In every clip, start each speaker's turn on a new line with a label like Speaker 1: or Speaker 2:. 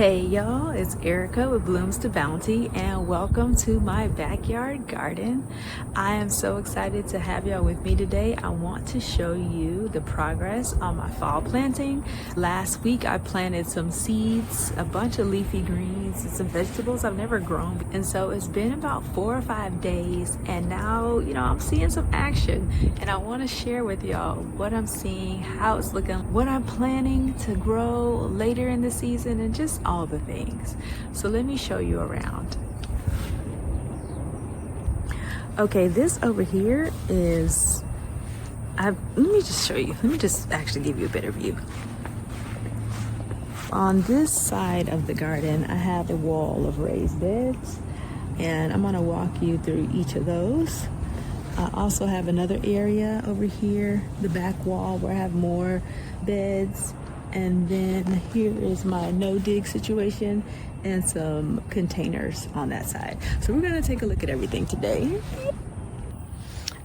Speaker 1: Hey y'all, it's Erica with Blooms to Bounty and welcome to my backyard garden. I am so excited to have y'all with me today. I want to show you the progress on my fall planting. Last week I planted some seeds, a bunch of leafy greens, and some vegetables I've never grown. And so it's been about 4 or 5 days and now, I'm seeing some action and I want to share with y'all what I'm seeing, how it's looking, what I'm planning to grow later in the season, and just all the things. So let me show you around. Okay, this over here is, let me just show you. Let me just actually give you a better view. On this side of the garden, I have a wall of raised beds, and I'm gonna walk you through each of those. I also have another area over here, the back wall, where I have more beds. And then here is my no-dig situation and some containers on that side. So we're gonna take a look at everything today.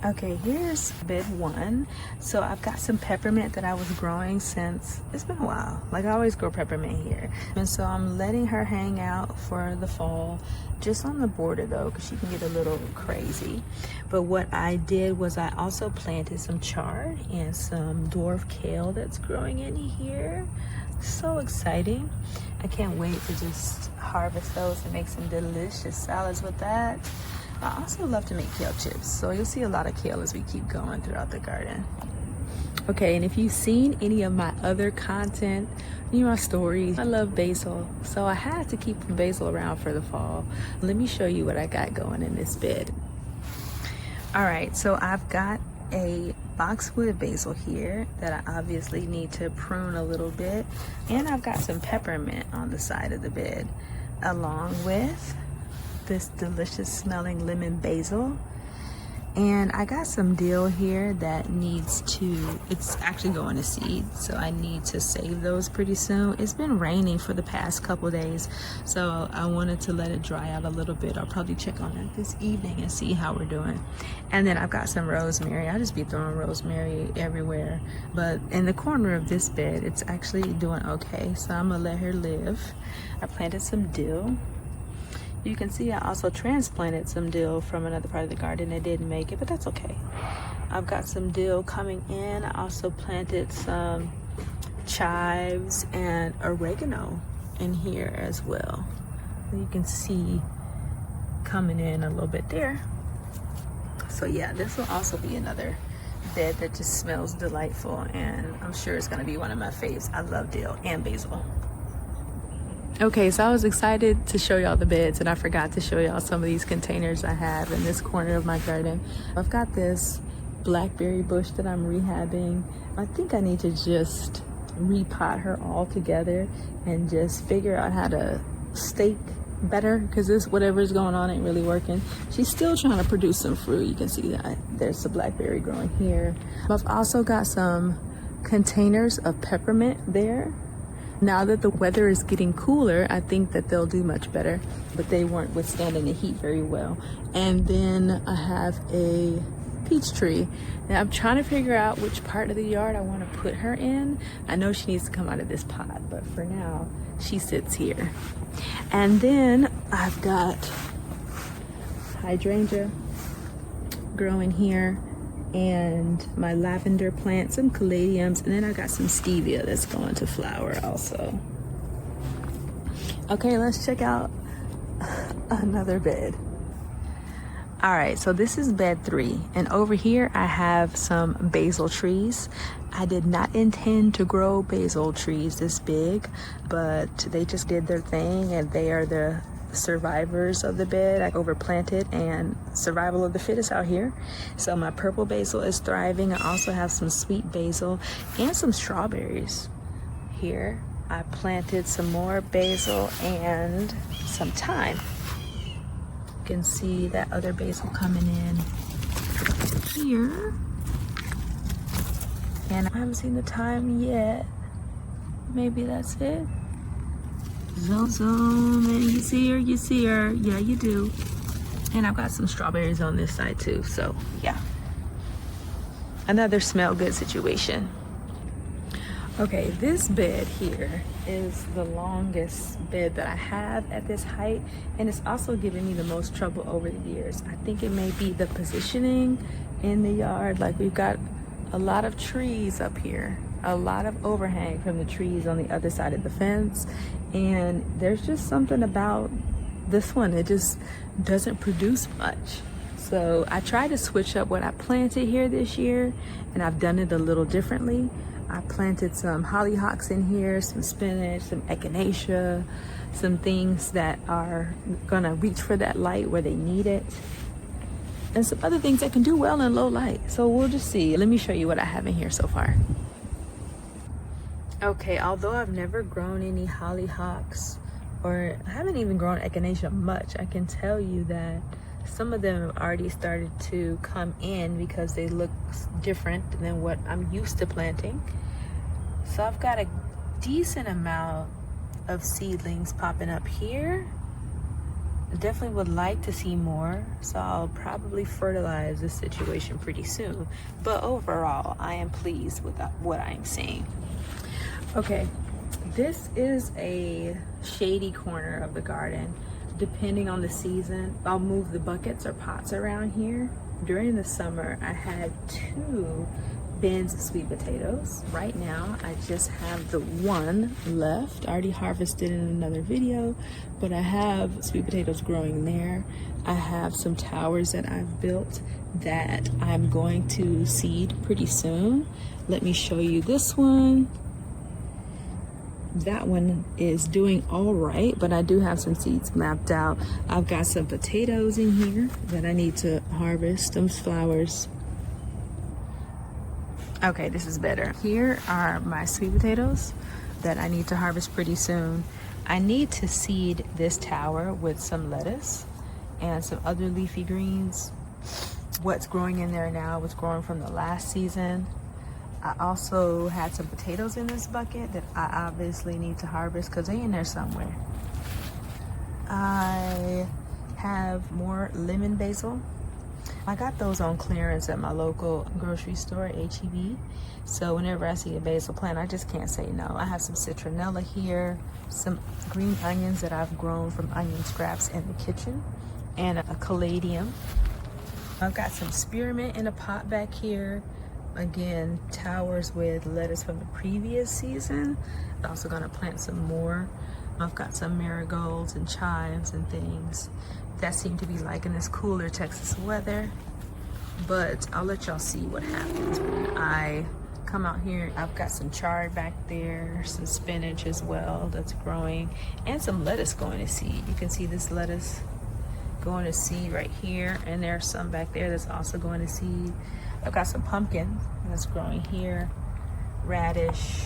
Speaker 1: Okay, here's bed 1. So I've got some peppermint that I was growing since, it's been a while. Like I always grow peppermint here. And so I'm letting her hang out for the fall, just on the border though, because she can get a little crazy. But what I did was I also planted some chard and some dwarf kale that's growing in here. So exciting. I can't wait to just harvest those and make some delicious salads with that. I also love to make kale chips, so you'll see a lot of kale as we keep going throughout the garden. Okay, and if you've seen any of my other content, my stories, I love basil, so I had to keep basil around for the fall. Let me show you what I got going in this bed. All right, so I've got a boxwood basil here that I obviously need to prune a little bit, and I've got some peppermint on the side of the bed, along with this delicious smelling lemon basil. And I got some dill here that it's actually going to seed, so I need to save those pretty soon. It's been raining for the past couple days, so I wanted to let it dry out a little bit. I'll probably check on it this evening and see how we're doing. And then I've got some rosemary. I just be throwing rosemary everywhere, but in the corner of this bed it's actually doing okay, so I'm gonna let her live. I planted some dill. You can see I also transplanted some dill from another part of the garden that didn't make it, but that's okay. I've got some dill coming in. I also planted some chives and oregano in here as well. You can see coming in a little bit there. So yeah, this will also be another bed that just smells delightful, and I'm sure it's gonna be one of my faves. I love dill and basil. Okay, so I was excited to show y'all the beds, and I forgot to show y'all some of these containers I have in this corner of my garden. I've got this blackberry bush that I'm rehabbing. I think I need to just repot her all together and just figure out how to stake better, because this whatever's going on ain't really working. She's still trying to produce some fruit. You can see that there's a blackberry growing here. I've also got some containers of peppermint there. Now that the weather is getting cooler, I think that they'll do much better, but they weren't withstanding the heat very well. And then I have a peach tree. Now I'm trying to figure out which part of the yard I want to put her in. I know she needs to come out of this pot, but for now, she sits here. And then I've got hydrangea growing here, and my lavender plant, some caladiums, and then I got some stevia that's going to flower also. Okay, let's check out another bed. All right, so this is bed 3, and over here I have some basil trees. I did not intend to grow basil trees this big, but they just did their thing, and they are the survivors of the bed. I overplanted, and survival of the fittest out here. So my purple basil is thriving. I also have some sweet basil and some strawberries here. I planted some more basil and some thyme. You can see that other basil coming in here, and I haven't seen the thyme yet. Maybe that's it. Zoom, and you see her, yeah, you do. And I've got some strawberries on this side too, so yeah. Another smell good situation. Okay, this bed here is the longest bed that I have at this height, and it's also given me the most trouble over the years. I think it may be the positioning in the yard. Like, we've got a lot of trees up here, a lot of overhang from the trees on the other side of the fence, and there's just something about this one, it just doesn't produce much. So I tried to switch up what I planted here this year, and I've done it a little differently. I planted some hollyhocks in here, some spinach, some echinacea, some things that are gonna reach for that light where they need it, and some other things that can do well in low light. So we'll just see. Let me show you what I have in here so far. Okay, although I've never grown any hollyhocks, or I haven't even grown echinacea much, I can tell you that some of them have already started to come in because they look different than what I'm used to planting. So I've got a decent amount of seedlings popping up here. I definitely would like to see more, so I'll probably fertilize this situation pretty soon. But overall, I am pleased with what I'm seeing. Okay, this is a shady corner of the garden. Depending on the season, I'll move the buckets or pots around here. During the summer, I had 2 bins of sweet potatoes. Right now, I just have the 1 left. I already harvested in another video, but I have sweet potatoes growing there. I have some towers that I've built that I'm going to seed pretty soon. Let me show you this one. That one is doing all right, but I do have some seeds mapped out. I've got some potatoes in here that I need to harvest, some flowers. Okay, this is better. Here are my sweet potatoes that I need to harvest pretty soon. I need to seed this tower with some lettuce and some other leafy greens. What's growing in there now was growing from the last season. I also had some potatoes in this bucket that I obviously need to harvest because they're in there somewhere. I have more lemon basil. I got those on clearance at my local grocery store, H-E-B. So whenever I see a basil plant, I just can't say no. I have some citronella here, some green onions that I've grown from onion scraps in the kitchen, and a caladium. I've got some spearmint in a pot back here. Again, towers with lettuce from the previous season. I'm also gonna plant some more. I've got some marigolds and chives and things that seem to be liking this cooler Texas weather. But I'll let y'all see what happens when I come out here. I've got some chard back there, some spinach as well that's growing, and some lettuce going to seed. You can see this lettuce going to seed right here, and there's some back there that's also going to seed. I've got some pumpkin that's growing here, radish,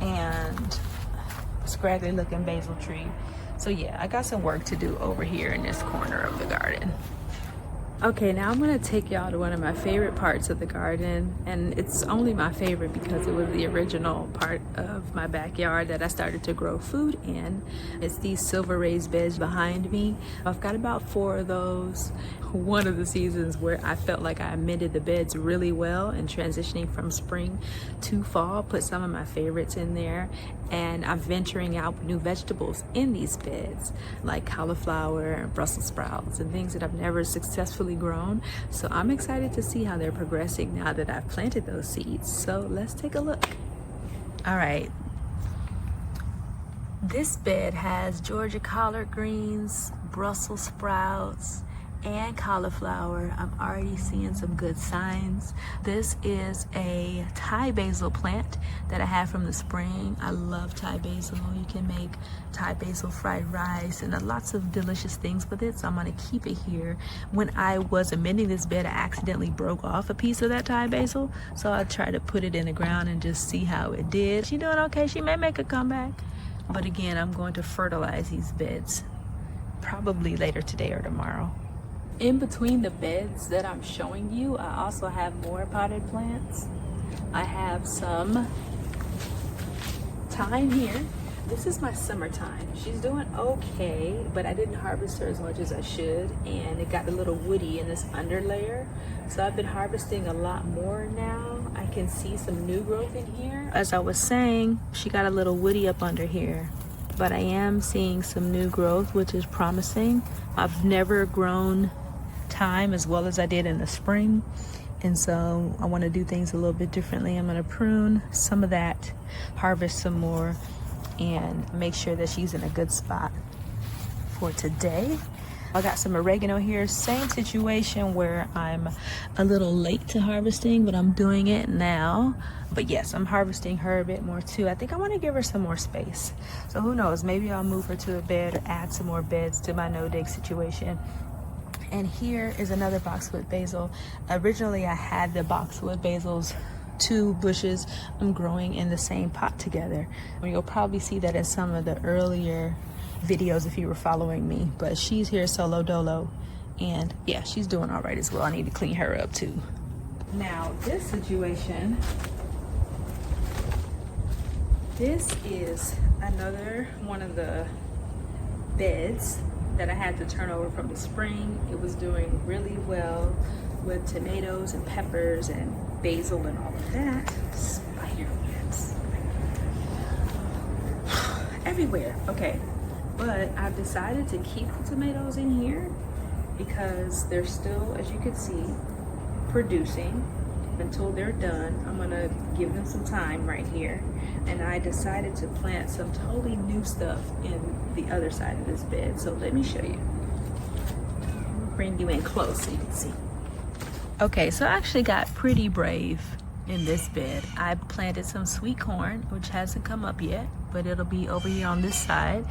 Speaker 1: and a scraggly looking basil tree. So yeah, I got some work to do over here in this corner of the garden. Okay, now I'm gonna take y'all to one of my favorite parts of the garden, and it's only my favorite because it was the original part of my backyard that I started to grow food in. It's these silver raised beds behind me. I've got about 4 of those. One of the seasons where I felt like I amended the beds really well and transitioning from spring to fall, put some of my favorites in there, and I'm venturing out with new vegetables in these beds, like cauliflower and Brussels sprouts and things that I've never successfully grown. So I'm excited to see how they're progressing now that I've planted those seeds. So let's take a look. All right. This bed has Georgia collard greens, Brussels sprouts, and cauliflower. I'm already seeing some good signs. This is a Thai basil plant that I had from the spring. I love Thai basil. You can make Thai basil fried rice and lots of delicious things with it, so I'm gonna keep it here. When I was amending this bed, I accidentally broke off a piece of that Thai basil, so I tried to put it in the ground and just see how it did. She's doing okay. She may make a comeback, but again, I'm going to fertilize these beds probably later today or tomorrow. In between the beds that I'm showing you, I also have more potted plants. I have some thyme here. This is my summertime. She's doing okay, but I didn't harvest her as much as I should, and it got a little woody in this underlayer. So I've been harvesting a lot more now. I can see some new growth in here. As I was saying, she got a little woody up under here, but I am seeing some new growth, which is promising. I've never grown thyme as well as I did in the spring, and so I want to do things a little bit differently. I'm going to prune some of that, harvest some more, and make sure that she's in a good spot for today. I got some oregano here, same situation where I'm a little late to harvesting, but I'm doing it now. But yes, I'm harvesting her a bit more too. I think I want to give her some more space. So who knows, maybe I'll move her to a bed or add some more beds to my no-dig situation. And here is another boxwood basil. Originally I had the boxwood basils, 2 bushes I'm growing in the same pot together. And you'll probably see that in some of the earlier videos if you were following me, but she's here solo dolo, and yeah, she's doing all right as well. I need to clean her up too. Now this situation, this is another one of the beds that I had to turn over from the spring. It was doing really well with tomatoes and peppers and basil and all of that. Spider webs everywhere. Okay, but I've decided to keep the tomatoes in here because they're still, as you can see, producing. Until they're done, I'm gonna give them some time right here. And I decided to plant some totally new stuff in the other side of this bed. So let me show you. I'll bring you in close so you can see. Okay, so I actually got pretty brave in this bed. I planted some sweet corn, which hasn't come up yet, but it'll be over here on this side.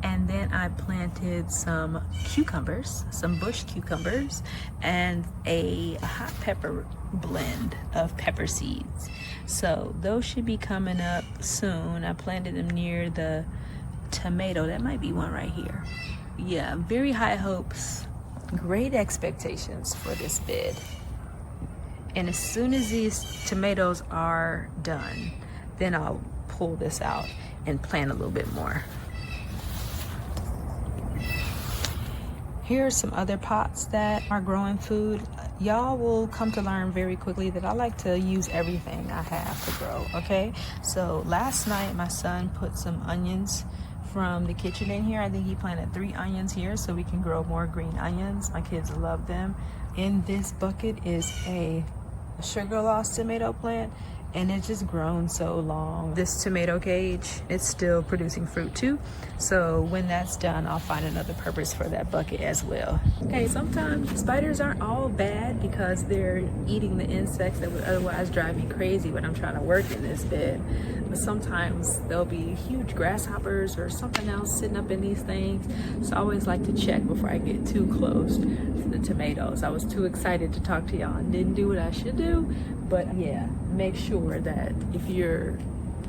Speaker 1: And then I planted some cucumbers, some bush cucumbers, and a hot pepper blend of pepper seeds. So those should be coming up soon. I planted them near the tomato. That might be one right here. Yeah, very high hopes, great expectations for this bed. And as soon as these tomatoes are done, then I'll pull this out and plant a little bit more. Here are some other pots that are growing food. Y'all will come to learn very quickly that I like to use everything I have to grow, okay? So last night my son put some onions from the kitchen in here. I think he planted 3 onions here so we can grow more green onions. My kids love them. In this bucket is a sugar loss tomato plant, and it's just grown so long. This tomato cage, it's still producing fruit too. So when that's done, I'll find another purpose for that bucket as well. Okay, sometimes spiders aren't all bad because they're eating the insects that would otherwise drive me crazy when I'm trying to work in this bed. But sometimes there'll be huge grasshoppers or something else sitting up in these things. So I always like to check before I get too close to the tomatoes. I was too excited to talk to y'all and didn't do what I should do. But yeah, make sure that if you're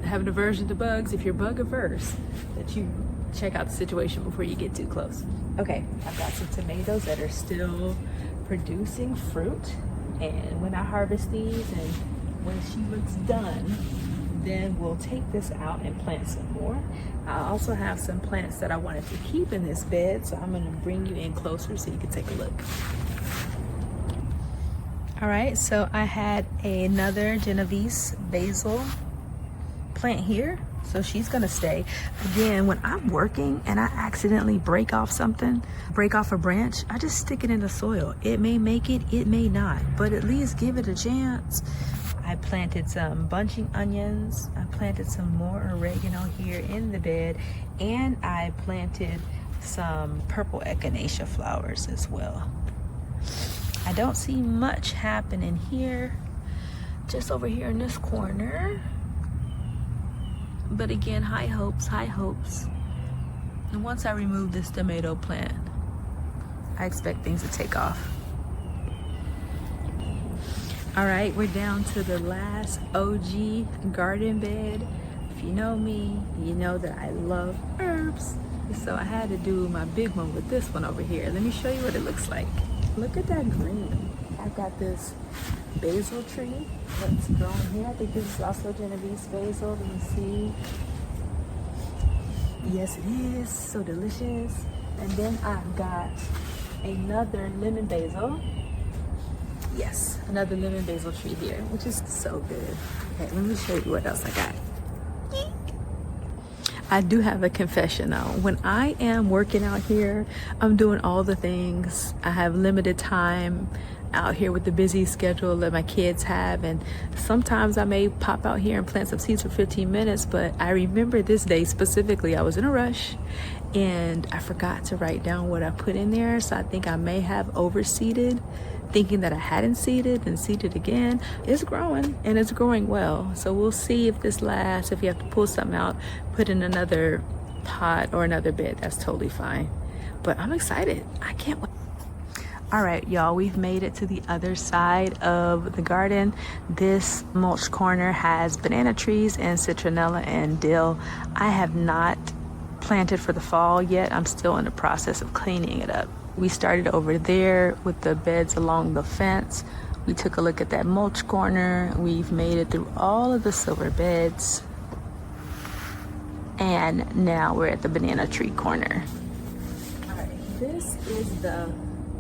Speaker 1: having aversion to bugs, if you're bug averse, that you check out the situation before you get too close. Okay, I've got some tomatoes that are still producing fruit. And when I harvest these and when she looks done, then we'll take this out and plant some more. I also have some plants that I wanted to keep in this bed, so I'm gonna bring you in closer so you can take a look. All right, so I had another Genovese basil plant here, so she's gonna stay. Again, when I'm working and I accidentally break off something, break off a branch, I just stick it in the soil. It may make it, it may not, but at least give it a chance. I planted some bunching onions. I planted some more oregano here in the bed, and I planted some purple echinacea flowers as well. I don't see much happening here, just over here in this corner. But again, high hopes, high hopes. And once I remove this tomato plant, I expect things to take off. All right, we're down to the last OG garden bed. If you know me, you know that I love herbs. So I had to do my big one with this one over here. Let me show you what it looks like. Look at that green. I've got this basil tree that's growing here. I think this is also Genovese basil. Let me see. Yes, it is. So delicious. And then I've got another lemon basil Yes, another lemon basil tree here, which is so good. Okay, let me show you what else I got. I do have a confession though. When I am working out here, I'm doing all the things. I have limited time out here with the busy schedule that my kids have, and sometimes I may pop out here and plant some seeds for 15 minutes, but I remember this day specifically, I was in a rush and I forgot to write down what I put in there, so I think I may have overseeded, thinking that I hadn't seeded and seeded again. It's growing and it's growing well, so we'll see if this lasts. If you have to pull something out, put in another pot or another bed, that's totally fine. But I'm excited, I can't wait. All right, y'all, we've made it to the other side of the garden. This mulch corner has banana trees and citronella and dill. I have not planted for the fall yet. I'm still in the process of cleaning it up. We started over there with the beds along the fence. We took a look at that mulch corner. We've made it through all of the silver beds. And now we're at the banana tree corner. All right, this is the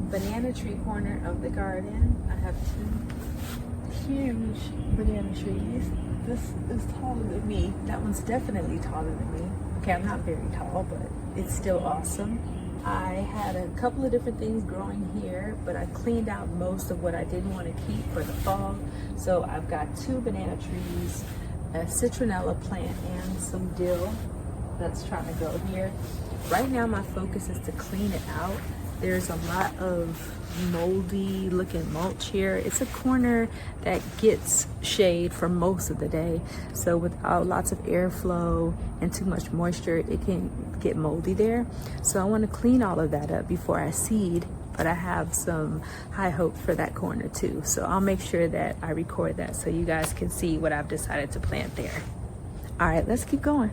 Speaker 1: banana tree corner of the garden. I have two huge banana trees. This is taller than me. That one's definitely taller than me. Okay, I'm not very tall, but it's still awesome. I had a couple of different things growing here, but I cleaned out most of what I didn't want to keep for the fall. So I've got 2 banana trees, a citronella plant, and some dill that's trying to go here. Right now my focus is to clean it out. There's a lot of moldy looking mulch here. It's a corner that gets shade for most of the day, so without lots of airflow and too much moisture, it can get moldy there. So I want to clean all of that up before I seed, but I have some high hope for that corner too, so I'll make sure that I record that so you guys can see what I've decided to plant there. All right, let's keep going.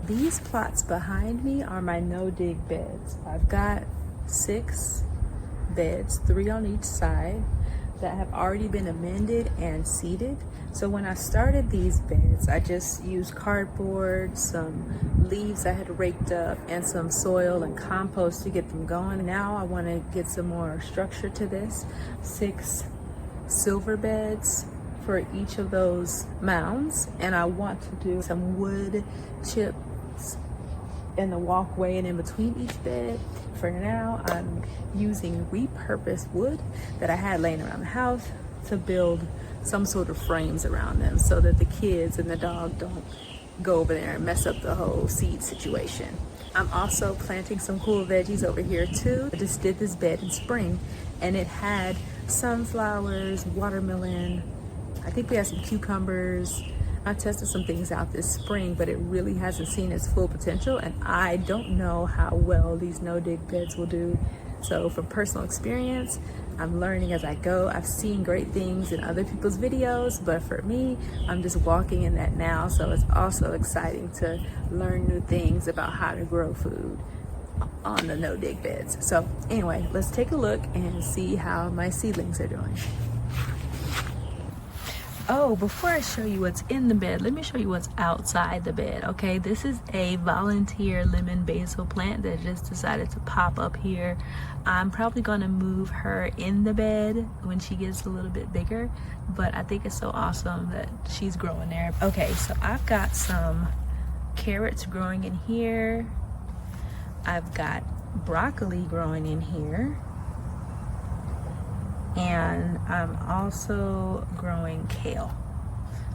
Speaker 1: These plots behind me are my no-dig beds. I've got 6 beds, 3 on each side, that have already been amended and seeded. So when I started these beds, I just used cardboard, some leaves I had raked up, and some soil and compost to get them going. Now I want to get some more structure to this. 6 silver beds for each of those mounds, and I want to do some wood chips in the walkway and in between each bed. For now, I'm using repurposed wood that I had laying around the house to build some sort of frames around them so that the kids and the dog don't go over there and mess up the whole seed situation. I'm also planting some cool veggies over here too. I just did this bed in spring and it had sunflowers, watermelon, I think we had some cucumbers. I tested some things out this spring, but it really hasn't seen its full potential, and I don't know how well these no-dig beds will do. So from personal experience, I'm learning as I go. I've seen great things in other people's videos, but for me, I'm just walking in that now. So it's also exciting to learn new things about how to grow food on the no-dig beds. So anyway, let's take a look and see how my seedlings are doing. Oh, before I show you what's in the bed, let me show you what's outside the bed, okay? This is a volunteer lemon basil plant that just decided to pop up here. I'm probably gonna move her in the bed when she gets a little bit bigger, but I think it's so awesome that she's growing there. Okay, so I've got some carrots growing in here. I've got broccoli growing in here. And I'm also growing kale.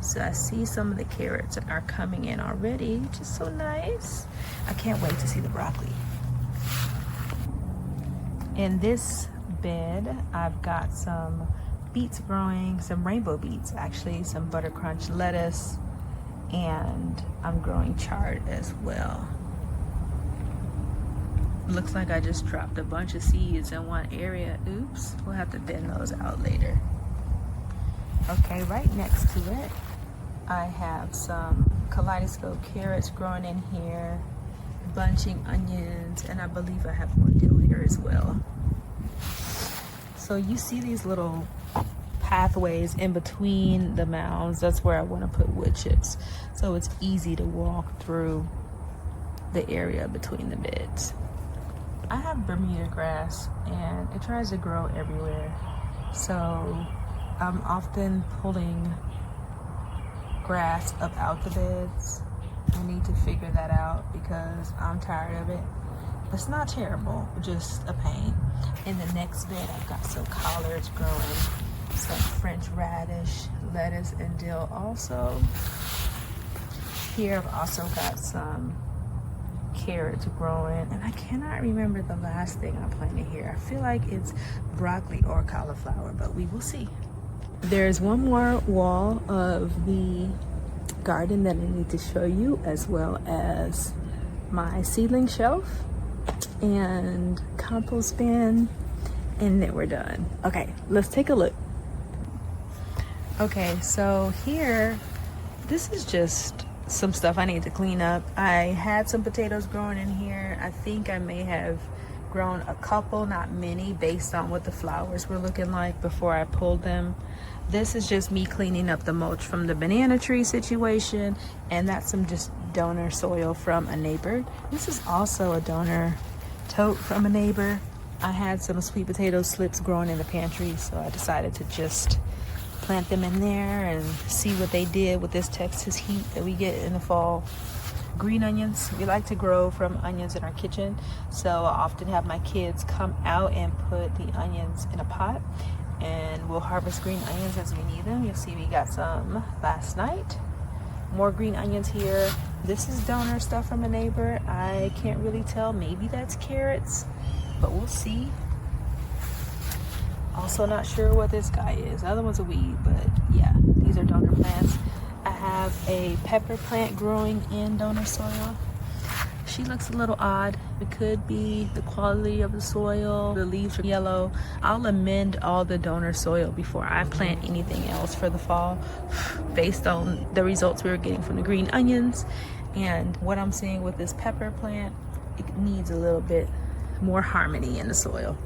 Speaker 1: So I see some of the carrots are coming in already, which is so nice. I can't wait to see the broccoli. In this bed, I've got some beets growing, some rainbow beets actually, some butter crunch lettuce, and I'm growing chard as well. Looks like I just dropped a bunch of seeds in one area. Oops, we'll have to thin those out later. Okay, right next to it, I have some kaleidoscope carrots growing in here, bunching onions, and I believe I have more dill here as well. So you see these little pathways in between the mounds. That's where I want to put wood chips. So it's easy to walk through the area between the beds. I have Bermuda grass and it tries to grow everywhere. So I'm often pulling grass up out the beds. I need to figure that out because I'm tired of it. It's not terrible, just a pain. In the next bed, I've got some collards growing, some French radish, lettuce, and dill also. Here I've also got some carrots growing, and I cannot remember the last thing I planted here. I feel like it's broccoli or cauliflower, but we will see. There's one more wall of the garden that I need to show you, as well as my seedling shelf and compost bin, and then we're done. Okay, let's take a look. Okay, so here, this is just some stuff I need to clean up. I had some potatoes growing in here. I think I may have grown a couple, not many, based on what the flowers were looking like before I pulled them. This is just me cleaning up the mulch from the banana tree situation, and that's some just donor soil from a neighbor. This is also a donor tote from a neighbor. I had some sweet potato slips growing in the pantry, so I decided to just plant them in there and see what they did with this Texas heat that we get in the fall. Green onions, we like to grow from onions in our kitchen, so I often have my kids come out and put the onions in a pot, and we'll harvest green onions as we need them. You'll see we got some last night. More green onions here. This is donor stuff from a neighbor. I can't really tell, maybe that's carrots, but we'll see. Also not sure what this guy is. The other one's a weed, but yeah, these are donor plants. I have a pepper plant growing in donor soil. She looks a little odd. It could be the quality of the soil. The leaves are yellow. I'll amend all the donor soil before I plant anything else for the fall, based on the results we were getting from the green onions and what I'm seeing with this pepper plant. It needs a little bit more harmony in the soil.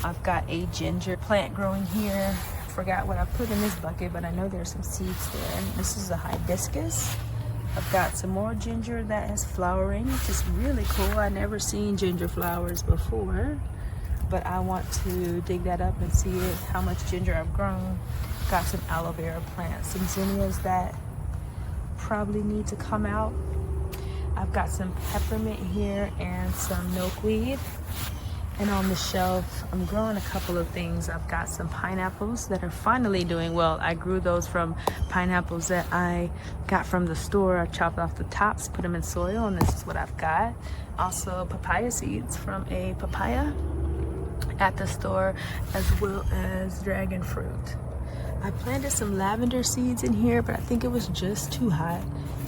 Speaker 1: I've got a ginger plant growing here. Forgot what I put in this bucket, but I know there's some seeds there. This is a hibiscus. I've got some more ginger that is flowering, which is really cool. I never seen ginger flowers before, but I want to dig that up and see how much ginger I've grown. Got some aloe vera plants, some zinnias that probably need to come out. I've got some peppermint here and some milkweed. And on the shelf, I'm growing a couple of things. I've got some pineapples that are finally doing well. I grew those from pineapples that I got from the store. I chopped off the tops, put them in soil, and this is what I've got. Also papaya seeds from a papaya at the store, as well as dragon fruit. I planted some lavender seeds in here, but I think it was just too hot.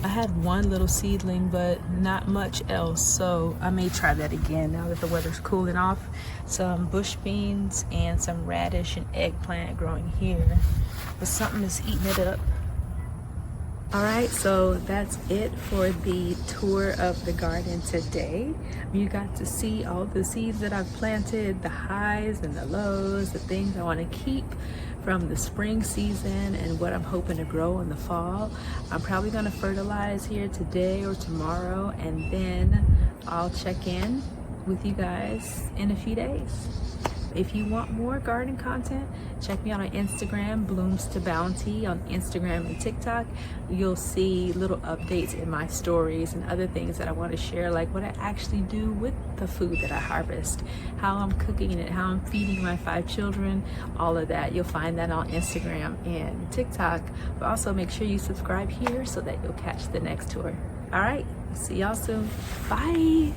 Speaker 1: I had one little seedling, but not much else, so I may try that again now that the weather's cooling off. Some bush beans and some radish and eggplant growing here, but something is eating it up. All right, so that's it for the tour of the garden today. You got to see all the seeds that I've planted, the highs and the lows, the things I want to keep from the spring season and what I'm hoping to grow in the fall. I'm probably going to fertilize here today or tomorrow, and then I'll check in with you guys in a few days. If you want more garden content, check me out on Instagram, Blooms to Bounty on Instagram and TikTok. You'll see little updates in my stories and other things that I want to share, like what I actually do with the food that I harvest, how I'm cooking it, how I'm feeding my 5 children, all of that. You'll find that on Instagram and TikTok. But also make sure you subscribe here so that you'll catch the next tour. All right, see y'all soon. Bye.